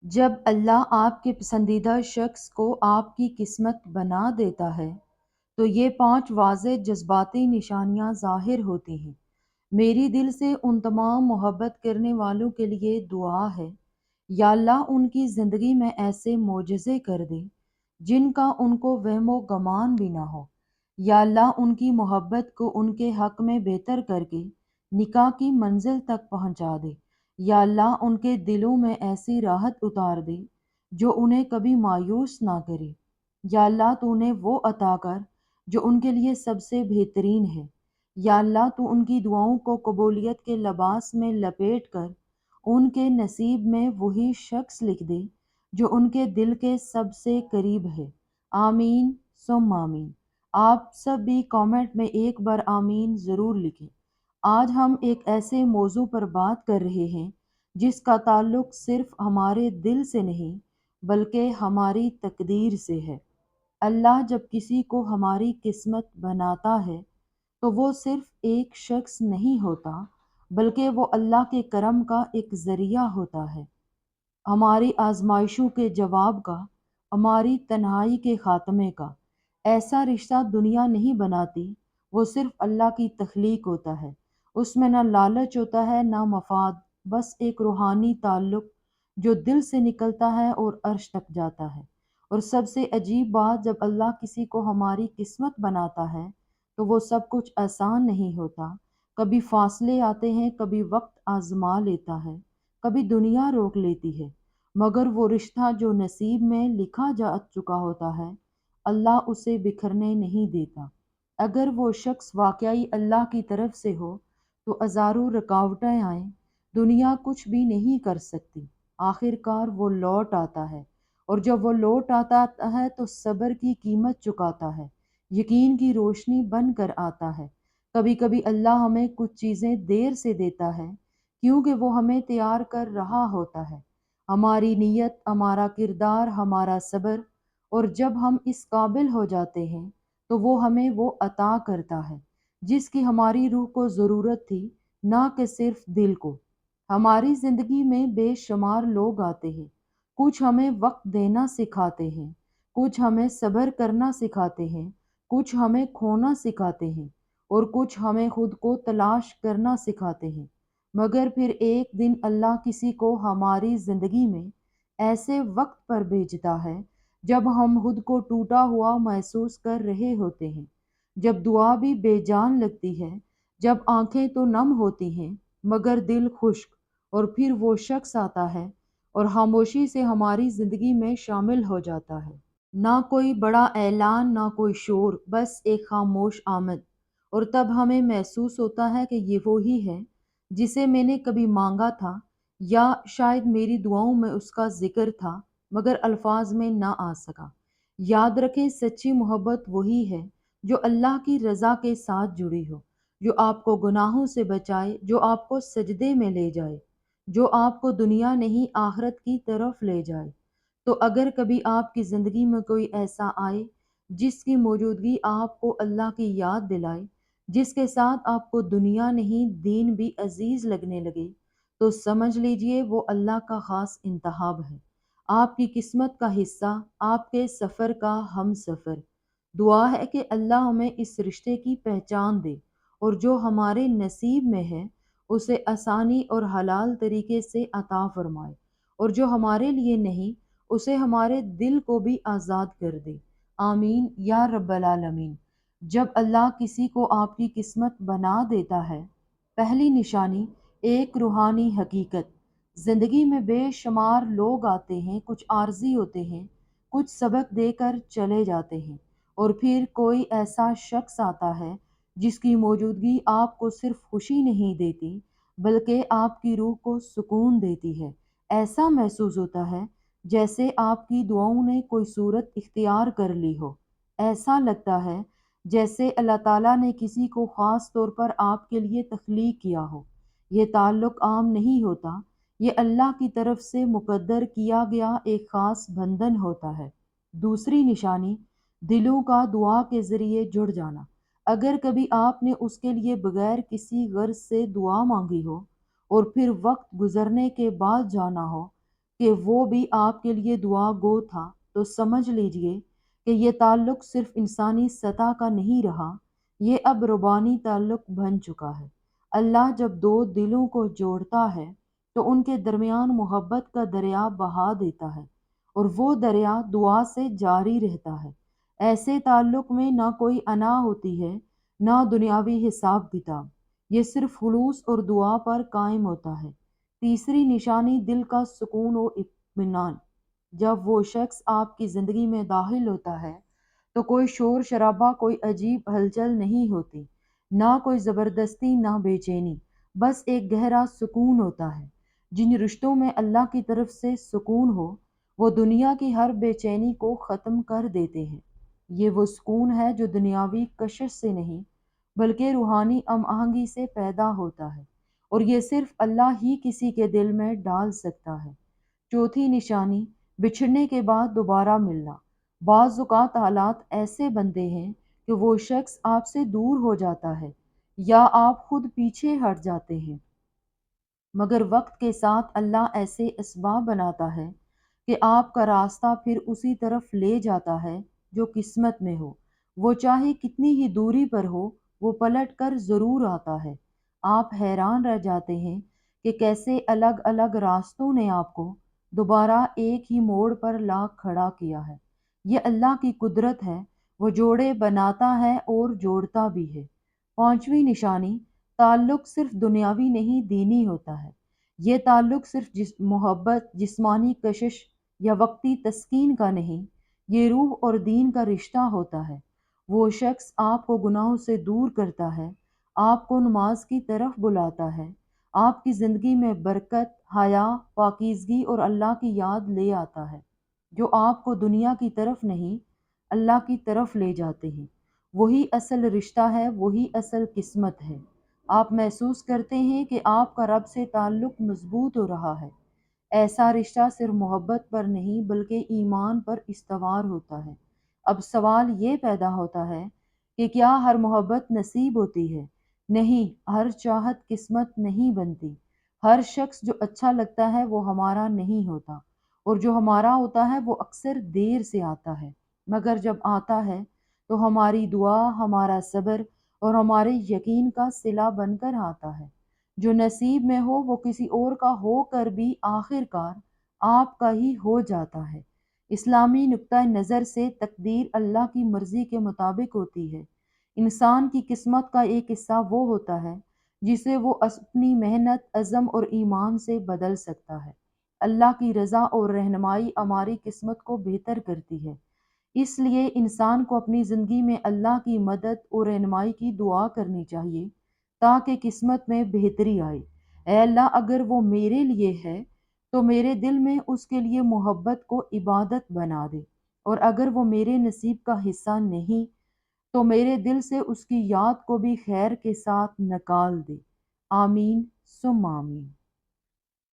جب اللہ آپ کے پسندیدہ شخص کو آپ کی قسمت بنا دیتا ہے تو یہ 5 واضح جذباتی نشانیاں ظاہر ہوتی ہیں۔ میری دل سے ان تمام محبت کرنے والوں کے لیے دعا ہے، یا اللہ ان کی زندگی میں ایسے معجزے کر دے جن کا ان کو وہم و گمان بھی نہ ہو۔ یا اللہ ان کی محبت کو ان کے حق میں بہتر کر کے نکاح کی منزل تک پہنچا دے۔ یا اللہ ان کے دلوں میں ایسی راحت اتار دے جو انہیں کبھی مایوس نہ کرے۔ یا اللہ تو انہیں وہ عطا کر جو ان کے لیے سب سے بہترین ہے۔ یا اللہ تو ان کی دعاؤں کو قبولیت کے لباس میں لپیٹ کر ان کے نصیب میں وہی شخص لکھ دے جو ان کے دل کے سب سے قریب ہے۔ آمین ثم آمین۔ آپ سب بھی کامنٹ میں ایک بار آمین ضرور لکھیں۔ آج ہم ایک ایسے موضوع پر بات کر رہے ہیں جس کا تعلق صرف ہمارے دل سے نہیں بلکہ ہماری تقدیر سے ہے۔ اللہ جب کسی کو ہماری قسمت بناتا ہے تو وہ صرف ایک شخص نہیں ہوتا بلکہ وہ اللہ کے کرم کا ایک ذریعہ ہوتا ہے، ہماری آزمائشوں کے جواب کا، ہماری تنہائی کے خاتمے کا۔ ایسا رشتہ دنیا نہیں بناتی، وہ صرف اللہ کی تخلیق ہوتا ہے۔ اس میں نہ لالچ ہوتا ہے نہ مفاد، بس ایک روحانی تعلق جو دل سے نکلتا ہے اور عرش تک جاتا ہے۔ اور سب سے عجیب بات، جب اللہ کسی کو ہماری قسمت بناتا ہے تو وہ سب کچھ آسان نہیں ہوتا۔ کبھی فاصلے آتے ہیں، کبھی وقت آزما لیتا ہے، کبھی دنیا روک لیتی ہے، مگر وہ رشتہ جو نصیب میں لکھا جا چکا ہوتا ہے اللہ اسے بکھرنے نہیں دیتا۔ اگر وہ شخص واقعی اللہ کی طرف سے ہو تو ہزاروں رکاوٹیں آئیں، دنیا کچھ بھی نہیں کر سکتی، آخر کار وہ لوٹ آتا ہے۔ اور جب وہ لوٹ آتا ہے تو صبر کی قیمت چکاتا ہے، یقین کی روشنی بن کر آتا ہے۔ کبھی کبھی اللہ ہمیں کچھ چیزیں دیر سے دیتا ہے کیونکہ وہ ہمیں تیار کر رہا ہوتا ہے، ہماری نیت، ہمارا کردار، ہمارا صبر۔ اور جب ہم اس قابل ہو جاتے ہیں تو وہ ہمیں وہ عطا کرتا ہے جس کی ہماری روح کو ضرورت تھی، نہ کہ صرف دل کو۔ ہماری زندگی میں بے شمار لوگ آتے ہیں، کچھ ہمیں وقت دینا سکھاتے ہیں، کچھ ہمیں صبر کرنا سکھاتے ہیں، کچھ ہمیں کھونا سکھاتے ہیں، اور کچھ ہمیں خود کو تلاش کرنا سکھاتے ہیں۔ مگر پھر ایک دن اللہ کسی کو ہماری زندگی میں ایسے وقت پر بھیجتا ہے جب ہم خود کو ٹوٹا ہوا محسوس کر رہے ہوتے ہیں، جب دعا بھی بے جان لگتی ہے، جب آنکھیں تو نم ہوتی ہیں مگر دل خشک۔ اور پھر وہ شخص آتا ہے اور خاموشی سے ہماری زندگی میں شامل ہو جاتا ہے۔ نہ کوئی بڑا اعلان، نہ کوئی شور، بس ایک خاموش آمد۔ اور تب ہمیں محسوس ہوتا ہے کہ یہ وہی ہے جسے میں نے کبھی مانگا تھا، یا شاید میری دعاؤں میں اس کا ذکر تھا مگر الفاظ میں نہ آ سکا۔ یاد رکھیں، سچی محبت وہی ہے جو اللہ کی رضا کے ساتھ جڑی ہو، جو آپ کو گناہوں سے بچائے، جو آپ کو سجدے میں لے جائے، جو آپ کو دنیا نہیں آخرت کی طرف لے جائے۔ تو اگر کبھی آپ کی زندگی میں کوئی ایسا آئے جس کی موجودگی آپ کو اللہ کی یاد دلائے، جس کے ساتھ آپ کو دنیا نہیں دین بھی عزیز لگنے لگے، تو سمجھ لیجئے وہ اللہ کا خاص انتخاب ہے، آپ کی قسمت کا حصہ، آپ کے سفر کا ہم سفر۔ دعا ہے کہ اللہ ہمیں اس رشتے کی پہچان دے اور جو ہمارے نصیب میں ہے اسے آسانی اور حلال طریقے سے عطا فرمائے، اور جو ہمارے لیے نہیں اسے ہمارے دل کو بھی آزاد کر دے۔ آمین یا رب العالمین۔ جب اللہ کسی کو آپ کی قسمت بنا دیتا ہے، پہلی نشانی ایک روحانی حقیقت۔ زندگی میں بے شمار لوگ آتے ہیں، کچھ عارضی ہوتے ہیں، کچھ سبق دے کر چلے جاتے ہیں، اور پھر کوئی ایسا شخص آتا ہے جس کی موجودگی آپ کو صرف خوشی نہیں دیتی بلکہ آپ کی روح کو سکون دیتی ہے۔ ایسا محسوس ہوتا ہے جیسے آپ کی دعاؤں نے کوئی صورت اختیار کر لی ہو۔ ایسا لگتا ہے جیسے اللہ تعالیٰ نے کسی کو خاص طور پر آپ کے لیے تخلیق کیا ہو۔ یہ تعلق عام نہیں ہوتا، یہ اللہ کی طرف سے مقدر کیا گیا ایک خاص بندھن ہوتا ہے۔ دوسری نشانی دلوں کا دعا کے ذریعے جڑ جانا۔ اگر کبھی آپ نے اس کے لیے بغیر کسی غرض سے دعا مانگی ہو اور پھر وقت گزرنے کے بعد جانا ہو کہ وہ بھی آپ کے لیے دعا گو تھا، تو سمجھ لیجئے کہ یہ تعلق صرف انسانی سطح کا نہیں رہا، یہ اب روحانی تعلق بن چکا ہے۔ اللہ جب دو دلوں کو جوڑتا ہے تو ان کے درمیان محبت کا دریا بہا دیتا ہے، اور وہ دریا دعا سے جاری رہتا ہے۔ ایسے تعلق میں نہ کوئی انا ہوتی ہے، نہ دنیاوی حساب کتاب، یہ صرف خلوص اور دعا پر قائم ہوتا ہے۔ تیسری نشانی دل کا سکون و اطمینان۔ جب وہ شخص آپ کی زندگی میں داخل ہوتا ہے تو کوئی شور شرابہ، کوئی عجیب ہلچل نہیں ہوتی، نہ کوئی زبردستی، نہ بے چینی، بس ایک گہرا سکون ہوتا ہے۔ جن رشتوں میں اللہ کی طرف سے سکون ہو، وہ دنیا کی ہر بے چینی کو ختم کر دیتے ہیں۔ یہ وہ سکون ہے جو دنیاوی کشش سے نہیں بلکہ روحانی ہم آہنگی سے پیدا ہوتا ہے، اور یہ صرف اللہ ہی کسی کے دل میں ڈال سکتا ہے۔ چوتھی نشانی، بچھڑنے کے بعد دوبارہ ملنا۔ بعض اوقات حالات ایسے بنتے ہیں کہ وہ شخص آپ سے دور ہو جاتا ہے یا آپ خود پیچھے ہٹ جاتے ہیں، مگر وقت کے ساتھ اللہ ایسے اسباب بناتا ہے کہ آپ کا راستہ پھر اسی طرف لے جاتا ہے جو قسمت میں ہو۔ وہ چاہے کتنی ہی دوری پر ہو، وہ پلٹ کر ضرور آتا ہے۔ آپ حیران رہ جاتے ہیں کہ کیسے الگ الگ راستوں نے آپ کو دوبارہ ایک ہی موڑ پر لا کھڑا کیا ہے۔ یہ اللہ کی قدرت ہے، وہ جوڑے بناتا ہے اور جوڑتا بھی ہے۔ پانچویں نشانی، تعلق صرف دنیاوی نہیں دینی ہوتا ہے۔ یہ تعلق صرف محبت، جسمانی کشش یا وقتی تسکین کا نہیں، یہ روح اور دین کا رشتہ ہوتا ہے۔ وہ شخص آپ کو گناہوں سے دور کرتا ہے، آپ کو نماز کی طرف بلاتا ہے، آپ کی زندگی میں برکت، حیا، پاکیزگی اور اللہ کی یاد لے آتا ہے، جو آپ کو دنیا کی طرف نہیں، اللہ کی طرف لے جاتے ہیں۔ وہی اصل رشتہ ہے، وہی اصل قسمت ہے۔ آپ محسوس کرتے ہیں کہ آپ کا رب سے تعلق مضبوط ہو رہا ہے۔ ایسا رشتہ صرف محبت پر نہیں بلکہ ایمان پر استوار ہوتا ہے۔ اب سوال یہ پیدا ہوتا ہے کہ کیا ہر محبت نصیب ہوتی ہے؟ نہیں، ہر چاہت قسمت نہیں بنتی۔ ہر شخص جو اچھا لگتا ہے وہ ہمارا نہیں ہوتا، اور جو ہمارا ہوتا ہے وہ اکثر دیر سے آتا ہے، مگر جب آتا ہے تو ہماری دعا، ہمارا صبر اور ہمارے یقین کا صلہ بن کر آتا ہے۔ جو نصیب میں ہو وہ کسی اور کا ہو کر بھی آخر کار آپ کا ہی ہو جاتا ہے۔ اسلامی نقطہ نظر سے تقدیر اللہ کی مرضی کے مطابق ہوتی ہے۔ انسان کی قسمت کا ایک حصہ وہ ہوتا ہے جسے وہ اپنی محنت، عزم اور ایمان سے بدل سکتا ہے۔ اللہ کی رضا اور رہنمائی ہماری قسمت کو بہتر کرتی ہے۔ اس لیے انسان کو اپنی زندگی میں اللہ کی مدد اور رہنمائی کی دعا کرنی چاہیے تاکہ قسمت میں بہتری آئے۔ اے اللہ، اگر وہ میرے لیے ہے تو میرے دل میں اس کے لیے محبت کو عبادت بنا دے، اور اگر وہ میرے نصیب کا حصہ نہیں تو میرے دل سے اس کی یاد کو بھی خیر کے ساتھ نکال دے۔ آمین ثم آمین۔